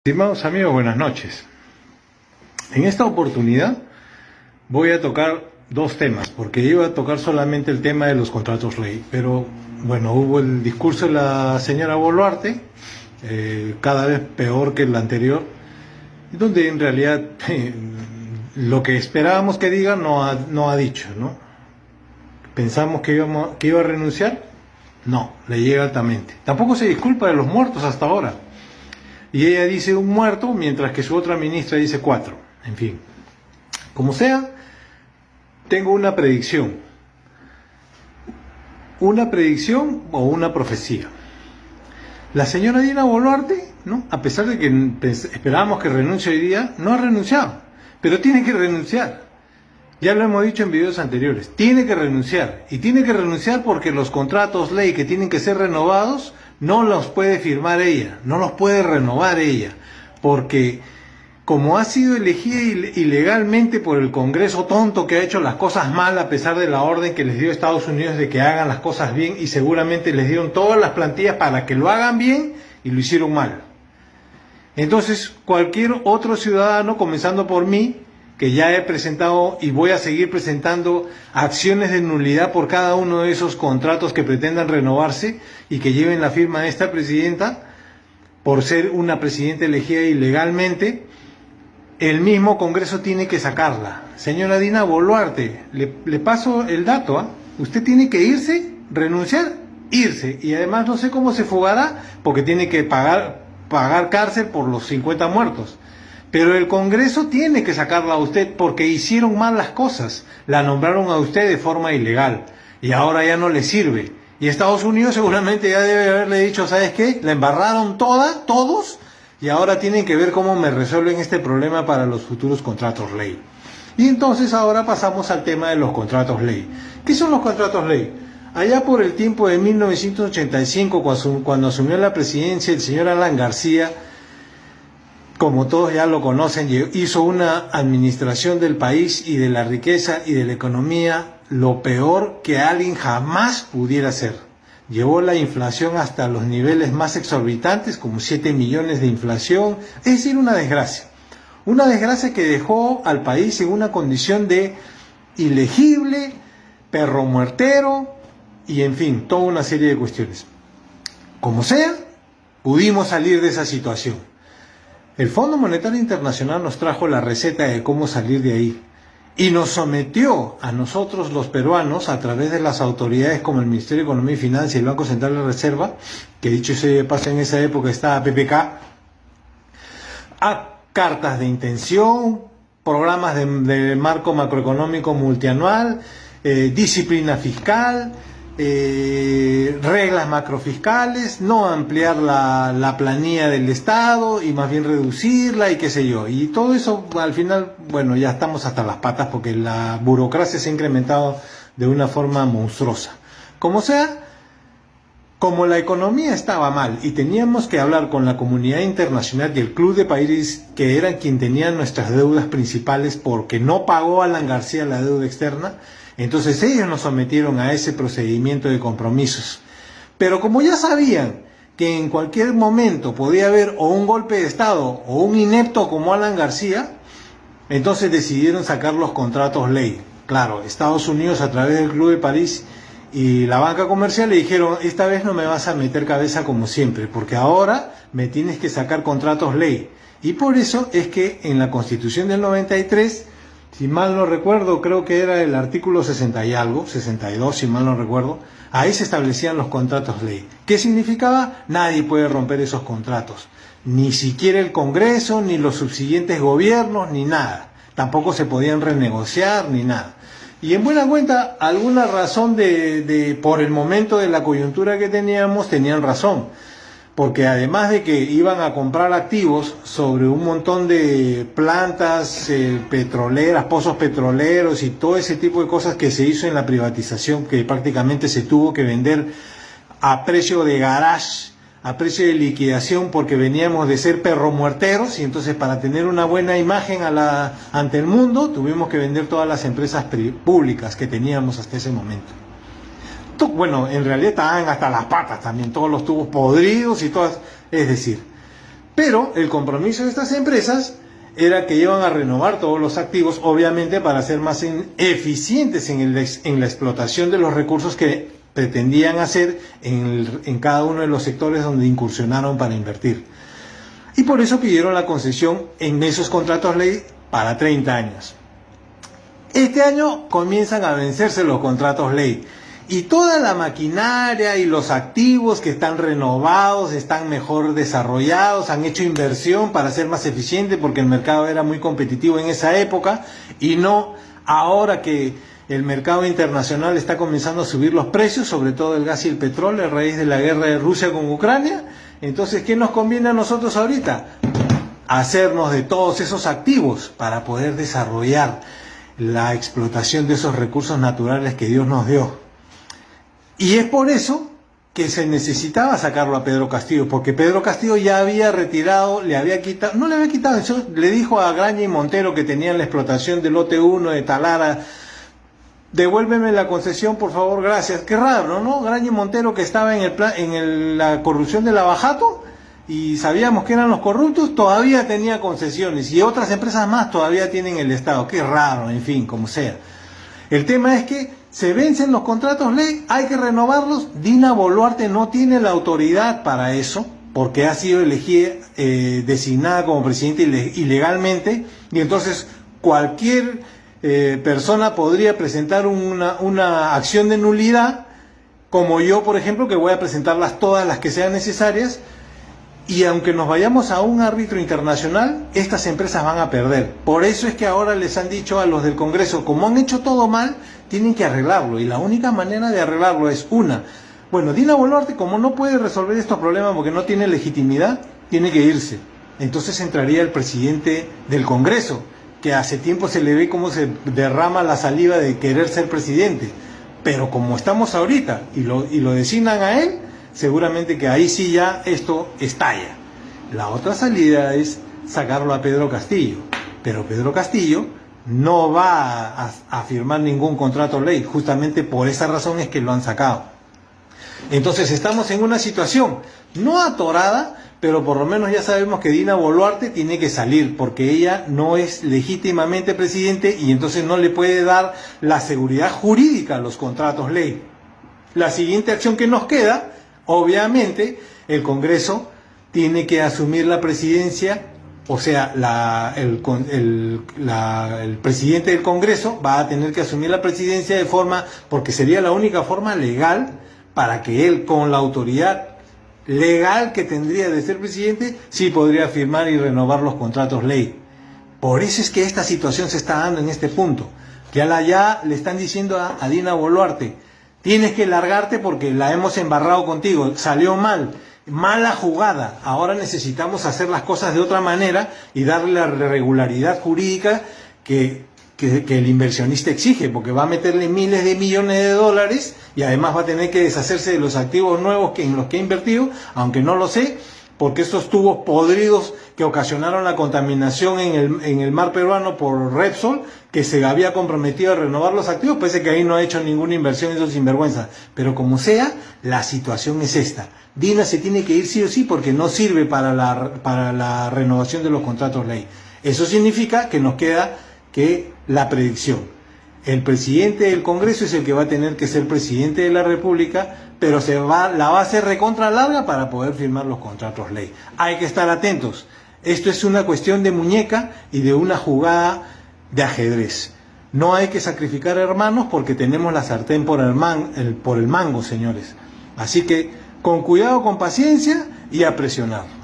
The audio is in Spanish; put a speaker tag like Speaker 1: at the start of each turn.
Speaker 1: Estimados amigos, buenas noches. En esta oportunidad voy a tocar dos temas, porque iba a tocar solamente el tema de los contratos ley, pero bueno, hubo el discurso de la señora Boluarte, cada vez peor que el anterior, donde en realidad lo que esperábamos que diga no ha dicho, ¿no? Pensamos que iba a renunciar, no, le llega altamente. Tampoco se disculpa de los muertos hasta ahora. Y ella dice un muerto, mientras que su otra ministra dice 4. En fin, como sea, tengo una predicción. Una predicción o una profecía. La señora Dina Boluarte, ¿no?, a pesar de que esperábamos que renuncie hoy día, no ha renunciado. Pero tiene que renunciar. Ya lo hemos dicho en videos anteriores. Tiene que renunciar. Y tiene que renunciar porque los contratos ley que tienen que ser renovados no los puede firmar ella, no los puede renovar ella, porque como ha sido elegida ilegalmente por el Congreso tonto que ha hecho las cosas mal a pesar de la orden que les dio Estados Unidos de que hagan las cosas bien, y seguramente les dieron todas las plantillas para que lo hagan bien y lo hicieron mal. Entonces cualquier otro ciudadano, comenzando por mí, que ya he presentado y voy a seguir presentando acciones de nulidad por cada uno de esos contratos que pretendan renovarse y que lleven la firma de esta presidenta, por ser una presidenta elegida ilegalmente, el mismo Congreso tiene que sacarla. Señora Dina Boluarte, le paso el dato, ¿eh? Usted tiene que irse, renunciar, irse, y además no sé cómo se fugará, porque tiene que pagar cárcel por los 50 muertos. Pero el Congreso tiene que sacarla a usted porque hicieron mal las cosas. La nombraron a usted de forma ilegal y ahora ya no le sirve. Y Estados Unidos seguramente ya debe haberle dicho, ¿sabes qué? La embarraron todos, y ahora tienen que ver cómo me resuelven este problema para los futuros contratos ley. Y entonces ahora pasamos al tema de los contratos ley. ¿Qué son los contratos ley? Allá por el tiempo de 1985, cuando asumió la presidencia el señor Alan García, como todos ya lo conocen, hizo una administración del país y de la riqueza y de la economía lo peor que alguien jamás pudiera hacer. Llevó la inflación hasta los niveles más exorbitantes, como 7 millones de inflación, es decir, una desgracia. Una desgracia que dejó al país en una condición de ilegible, perro muertero y en fin, toda una serie de cuestiones. Como sea, pudimos salir de esa situación. El Fondo Monetario Internacional nos trajo la receta de cómo salir de ahí y nos sometió a nosotros los peruanos, a través de las autoridades como el Ministerio de Economía y Finanzas y el Banco Central de Reserva, que dicho sea de paso en esa época estaba PPK, a cartas de intención, programas de marco macroeconómico multianual, disciplina fiscal, reglas macrofiscales, no ampliar la planilla del Estado y más bien reducirla y qué sé yo. Y todo eso al final, bueno, ya estamos hasta las patas porque la burocracia se ha incrementado de una forma monstruosa. Como sea, como la economía estaba mal y teníamos que hablar con la comunidad internacional y el Club de Países, que eran quien tenían nuestras deudas principales porque no pagó Alan García la deuda externa, entonces ellos nos sometieron a ese procedimiento de compromisos. Pero como ya sabían que en cualquier momento podía haber o un golpe de Estado o un inepto como Alan García, entonces decidieron sacar los contratos ley. Claro, Estados Unidos a través del Club de París y la banca comercial le dijeron, esta vez no me vas a meter cabeza como siempre, porque ahora me tienes que sacar contratos ley. Y por eso es que en la Constitución del 93, si mal no recuerdo, creo que era el artículo 60 y algo, 62 si mal no recuerdo, ahí se establecían los contratos ley. ¿Qué significaba? Nadie puede romper esos contratos, ni siquiera el Congreso, ni los subsiguientes gobiernos, ni nada. Tampoco se podían renegociar, ni nada. Y en buena cuenta, alguna razón por el momento de la coyuntura que tenían razón. Porque además de que iban a comprar activos sobre un montón de plantas petroleras, pozos petroleros y todo ese tipo de cosas que se hizo en la privatización, que prácticamente se tuvo que vender a precio de garage, a precio de liquidación, porque veníamos de ser perromuerteros y entonces para tener una buena imagen ante el mundo tuvimos que vender todas las empresas públicas que teníamos hasta ese momento. Bueno, en realidad estaban hasta las patas también, todos los tubos podridos y todas, es decir, Pero el compromiso de estas empresas era que iban a renovar todos los activos, obviamente para ser más eficientes en la explotación de los recursos que pretendían hacer en cada uno de los sectores donde incursionaron para invertir. Y por eso pidieron la concesión en esos contratos ley para 30 años. Este año comienzan a vencerse los contratos ley y toda la maquinaria y los activos que están renovados, están mejor desarrollados, han hecho inversión para ser más eficiente porque el mercado era muy competitivo en esa época y no ahora que el mercado internacional está comenzando a subir los precios, sobre todo el gas y el petróleo a raíz de la guerra de Rusia con Ucrania. Entonces, ¿qué nos conviene a nosotros ahorita? Hacernos de todos esos activos para poder desarrollar la explotación de esos recursos naturales que Dios nos dio. Y es por eso que se necesitaba sacarlo a Pedro Castillo, porque Pedro Castillo ya había retirado, le había quitado, eso le dijo a Graña y Montero que tenían la explotación del lote 1 de Talara: devuélveme la concesión, por favor, gracias. Qué raro, ¿no? Graña y Montero, que estaba en la corrupción de Lavajato y sabíamos que eran los corruptos, todavía tenía concesiones y otras empresas más todavía tienen el Estado. Qué raro, en fin, como sea. El tema es que se vencen los contratos ley, hay que renovarlos. Dina Boluarte no tiene la autoridad para eso, porque ha sido elegida, designada como presidente ilegalmente, y entonces cualquier persona podría presentar una acción de nulidad, como yo, por ejemplo, que voy a presentarlas todas las que sean necesarias, y aunque nos vayamos a un árbitro internacional, estas empresas van a perder. Por eso es que ahora les han dicho a los del Congreso, como han hecho todo mal, tienen que arreglarlo, y la única manera de arreglarlo es bueno, Dina Boluarte, como no puede resolver estos problemas porque no tiene legitimidad, tiene que irse. Entonces entraría el presidente del Congreso, que hace tiempo se le ve cómo se derrama la saliva de querer ser presidente, pero como estamos ahorita y lo designan a él, seguramente que ahí sí ya esto estalla. La otra salida es sacarlo a Pedro Castillo, pero Pedro Castillo no va a firmar ningún contrato ley, justamente por esa razón es que lo han sacado. Entonces estamos en una situación no atorada, pero por lo menos ya sabemos que Dina Boluarte tiene que salir, porque ella no es legítimamente presidente y entonces no le puede dar la seguridad jurídica a los contratos ley. La siguiente acción que nos queda, obviamente, el Congreso tiene que asumir la presidencia, o sea, el presidente del Congreso va a tener que asumir la presidencia porque sería la única forma legal para que él, con la autoridad legal que tendría de ser presidente, sí podría firmar y renovar los contratos ley. Por eso es que esta situación se está dando en este punto. Que ya le están diciendo a Dina Boluarte: tienes que largarte porque la hemos embarrado contigo, salió mal, mala jugada, ahora necesitamos hacer las cosas de otra manera y darle la regularidad jurídica que el inversionista exige, porque va a meterle miles de millones de dólares y además va a tener que deshacerse de los activos nuevos en los que ha invertido, aunque no lo sé, porque estos tubos podridos que ocasionaron la contaminación en el mar peruano por Repsol, que se había comprometido a renovar los activos, parece que ahí no ha hecho ninguna inversión, esos sinvergüenza. Pero como sea, la situación es esta. Dina se tiene que ir sí o sí porque no sirve para la renovación de los contratos ley. Eso significa que nos queda la predicción. El presidente del Congreso es el que va a tener que ser presidente de la República, pero la va a hacer recontra larga para poder firmar los contratos ley. Hay que estar atentos. Esto es una cuestión de muñeca y de una jugada de ajedrez. No hay que sacrificar hermanos porque tenemos la sartén por el mango, señores. Así que con cuidado, con paciencia y a presionar.